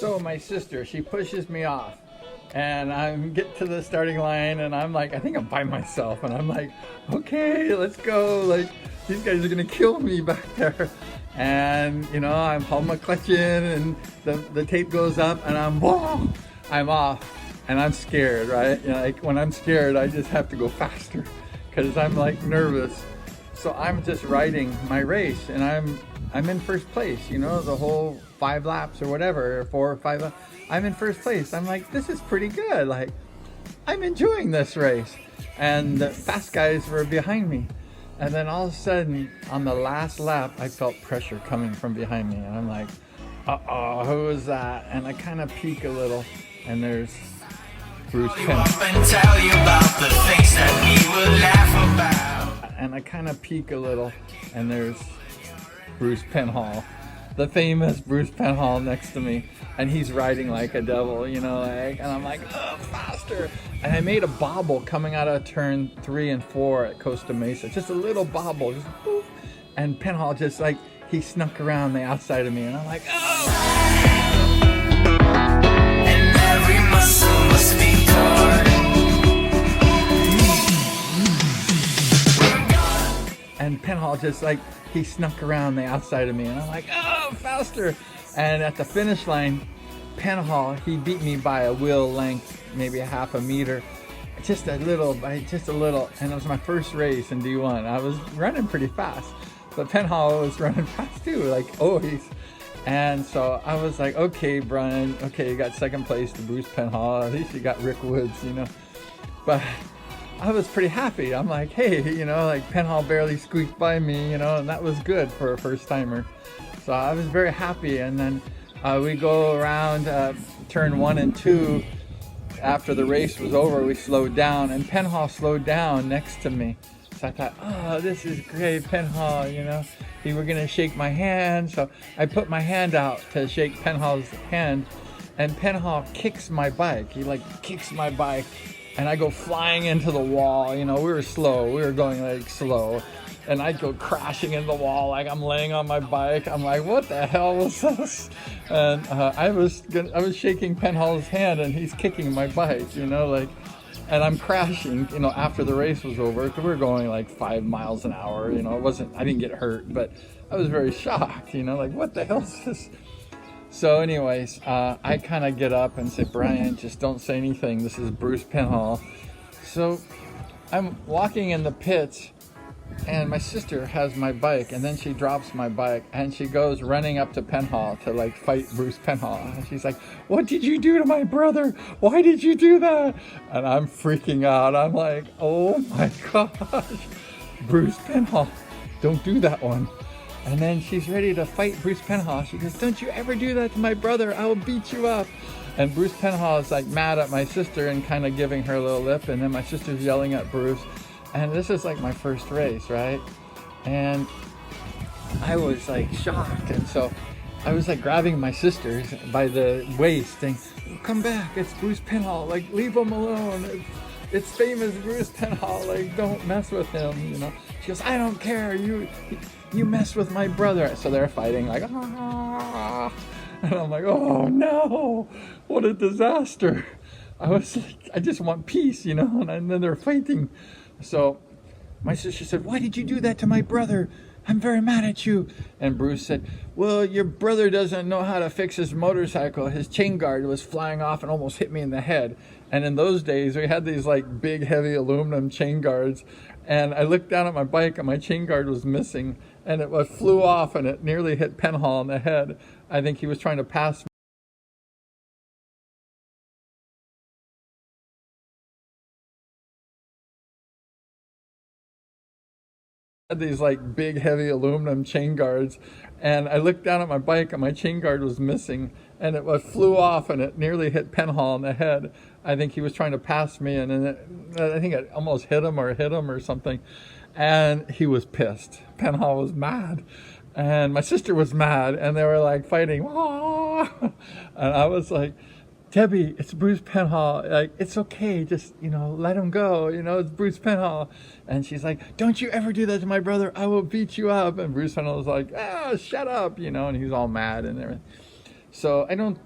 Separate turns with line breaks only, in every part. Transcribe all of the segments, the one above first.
So my sister, she pushes me off, and I get to the starting line, and I'm like, I think I'm by myself, and I'm like, okay, let's go. Like, these guys are gonna kill me back there. And you know, I'm home clutching, and the tape goes up, and I'm off, and I'm scared, right? You know, like when I'm scared, I just have to go faster because I'm like nervous. So I'm just riding my race, and I'm in first place. You know, the whole 5 laps or whatever, or 4 or 5 laps, I'm in first place. I'm like, this is pretty good. Like, I'm enjoying this race, and the fast guys were behind me. And then all of a sudden, on the last lap, I felt pressure coming from behind me. And I'm like, uh-oh, who is that? And I kind of peek a little, and there's Bruce Penhall. And I kind of peek a little, and there's Bruce Penhall, the famous Bruce Penhall next to me. And he's riding like a devil, you know, like, and I'm like, oh, faster. And I made a bobble coming out of turn 3 and 4 at Costa Mesa, just a little bobble, just poof. And Penhall just like, he snuck around the outside of me, and I'm like, oh. And every muscle must be torn. And Penhall just like, he snuck around the outside of me, and I'm like, oh, faster. And at the finish line, Penhall, he beat me by a wheel length, maybe a half a meter, just a little. And it was my first race in D1. I was running pretty fast, but Penhall was running fast too, like always. And so I was like, okay, Brian, okay, you got second place to Bruce Penhall. At least you got Rick Woods, you know. But I was pretty happy. I'm like, hey, you know, like Penhall barely squeaked by me, you know, and that was good for a first timer. So I was very happy. And then we go around turn 1 and 2. After the race was over, we slowed down, and Penhall slowed down next to me. So I thought, oh, this is great, Penhall, you know. He were gonna shake my hand, so I put my hand out to shake Penhall's hand, and Penhall kicks my bike. He like kicks my bike, and I go flying into the wall. You know, we were slow. We were going like slow. And I go crashing into the wall like I'm laying on my bike. I'm like, what the hell was this? And I was shaking Penhall's hand, and he's kicking my bike, you know, like, and I'm crashing, you know, after the race was over. We were going like 5 miles an hour, you know. I didn't get hurt, but I was very shocked, you know, like, what the hell is this? So anyways, I kind of get up and say, Brian, just don't say anything. This is Bruce Penhall. So I'm walking in the pits, and my sister has my bike, and then she drops my bike, and she goes running up to Penhall to like fight Bruce Penhall. And she's like, what did you do to my brother? Why did you do that? And I'm freaking out. I'm like, oh my gosh, Bruce Penhall, don't do that one. And then she's ready to fight Bruce Penhall. She goes, don't you ever do that to my brother. I will beat you up. And Bruce Penhall is like mad at my sister and kind of giving her a little lip, and then my sister's yelling at Bruce. And this is like my first race, right? And I was like shocked. And so I was like grabbing my sister by the waist saying, come back, it's Bruce Penhall, like leave him alone. It's famous Bruce Penhall, like don't mess with him, you know. She goes, I don't care, you mess with my brother. So they're fighting like, ah. And I'm like, oh no, what a disaster. I was like, I just want peace, you know, and then they're fighting. So my sister said, why did you do that to my brother? I'm very mad at you. And Bruce said, well, your brother doesn't know how to fix his motorcycle. His chain guard was flying off and almost hit me in the head. And in those days, we had these like big, heavy aluminum chain guards. And I looked down at my bike, and my chain guard was missing. And it flew off, and it nearly hit Penhall on the head. I think he was trying to pass me. These like big heavy aluminum chain guards, and I looked down at my bike, and my chain guard was missing, and it flew off, and it nearly hit Penhall on the head. I think he was trying to pass me, and then I think it almost hit him or something, and he was pissed. Penhall was mad, and my sister was mad, and they were like fighting. And I was like, Debbie, it's Bruce Penhall. Like, it's okay. Just, you know, let him go. You know, it's Bruce Penhall. And she's like, don't you ever do that to my brother. I will beat you up. And Bruce Penhall was like, shut up, you know, and he was all mad and everything. So I don't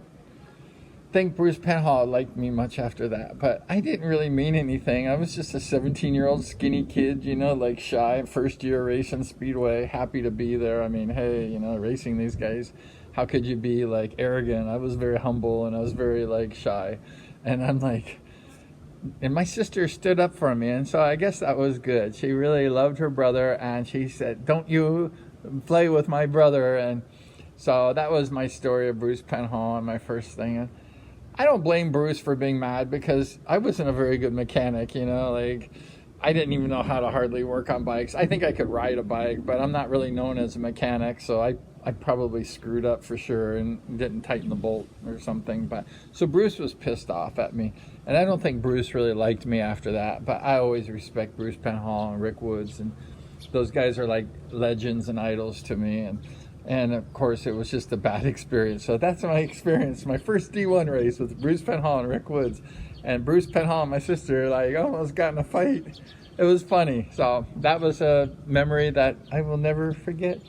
think Bruce Penhall liked me much after that, but I didn't really mean anything. I was just a 17-year-old skinny kid, you know, like shy, first year racing Speedway, happy to be there. I mean, hey, you know, racing these guys, how could you be like arrogant? I was very humble and I was very like shy. And I'm like, and my sister stood up for me, and so I guess that was good. She really loved her brother, and she said, "Don't you play with my brother." And so that was my story of Bruce Penhall and my first thing. And I don't blame Bruce for being mad because I wasn't a very good mechanic, you know, like I didn't even know how to hardly work on bikes. I think I could ride a bike, but I'm not really known as a mechanic, so I probably screwed up for sure and didn't tighten the bolt or something. But so Bruce was pissed off at me, and I don't think Bruce really liked me after that, but I always respect Bruce Penhall and Rick Woods, and those guys are like legends and idols to me. And of course it was just a bad experience. So that's my experience, my first D1 race with Bruce Penhall and Rick Woods. And Bruce Penhall and my sister like almost got in a fight. It was funny. So that was a memory that I will never forget.